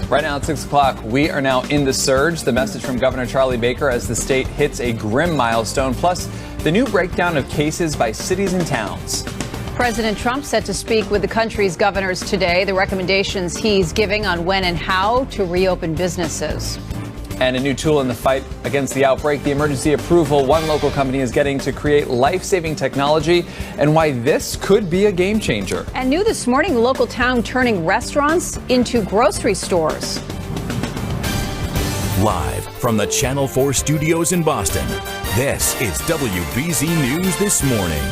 Right now at 6 o'clock, we are now in the surge. The message from Governor Charlie Baker as the state hits a grim milestone, plus the new breakdown of cases by cities and towns. President Trump set to speak with the country's governors today. The recommendations he's giving on when and how to reopen businesses. And a new tool in the fight against the outbreak, the emergency approval one local company is getting to create life-saving technology, and why this could be a game changer. And new this morning, the local town turning restaurants into grocery stores. Live from the Channel 4 studios in Boston, this is WBZ News This Morning.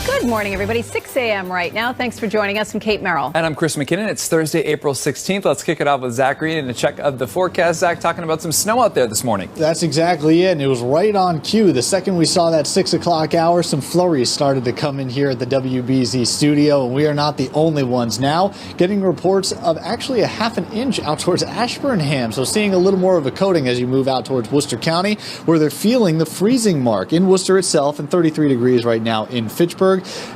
Good morning, everybody. 6 a.m. right now. Thanks for joining us. I'm Kate Merrill. And I'm Chris McKinnon. It's Thursday, April 16th. Let's kick it off with Zach Green and a check of the forecast. Zach, talking about some snow out there this morning. That's exactly it. And it was right on cue. The second we saw that 6 o'clock hour, some flurries started to come in here at the WBZ studio. And we are not the only ones now. Getting reports of actually a half an inch out towards Ashburnham. So seeing a little more of a coating as you move out towards Worcester County, where they're feeling the freezing mark in Worcester itself and 33 degrees right now in Fitchburg.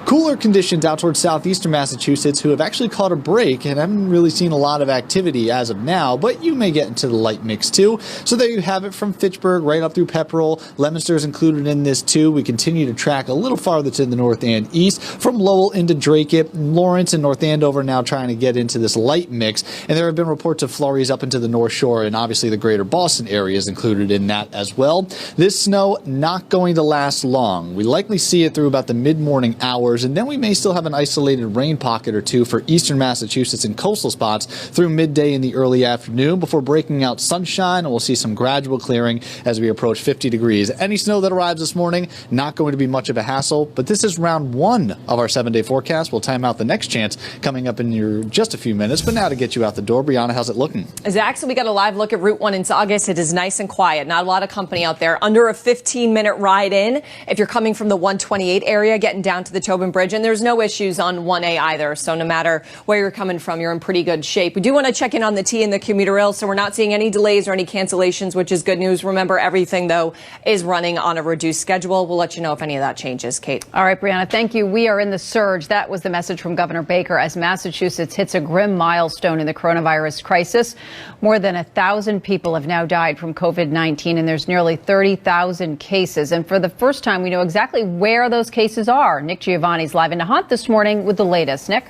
Cooler conditions out towards southeastern Massachusetts, who have actually caught a break and haven't really seen a lot of activity as of now, but you may get into the light mix too. So there you have it from Fitchburg right up through Pepperell. Leominster is included in this too. We continue to track a little farther to the north and east from Lowell into Dracut. Lawrence and North Andover now trying to get into this light mix, and there have been reports of flurries up into the North Shore, and obviously the greater Boston area is included in that as well. This snow not going to last long. We likely see it through about the mid-morning hours, and then we may still have an isolated rain pocket or two for eastern Massachusetts and coastal spots through midday in the early afternoon before breaking out sunshine, and we'll see some gradual clearing as we approach 50 degrees. Any snow that arrives this morning, not going to be much of a hassle, but this is round one of our 7-day forecast. We'll time out the next chance coming up in just a few minutes, but now to get you out the door, Brianna, how's it looking? Zach, so we got a live look at Route 1 in Saugus. It is nice and quiet. Not a lot of company out there. Under a 15-minute ride in. If you're coming from the 128 area, getting down to the Tobin Bridge, and there's no issues on 1A either. So no matter where you're coming from, you're in pretty good shape. We do want to check in on the T and the commuter rail, so we're not seeing any delays or any cancellations, which is good news. Remember, everything, though, is running on a reduced schedule. We'll let you know if any of that changes. Kate. All right, Brianna, thank you. We are in the surge. That was the message from Governor Baker as Massachusetts hits a grim milestone in the coronavirus crisis. More than 1,000 people have now died from COVID-19, and there's nearly 30,000 cases. And for the first time, we know exactly where those cases are. Nick Giovanni's live in Nahant this morning with the latest. Nick?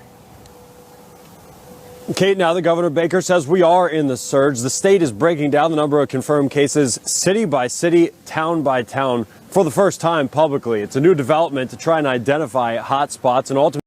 Kate, now the Governor Baker says we are in the surge. The state is breaking down the number of confirmed cases city by city, town by town for the first time publicly. It's a new development to try and identify hot spots and ultimately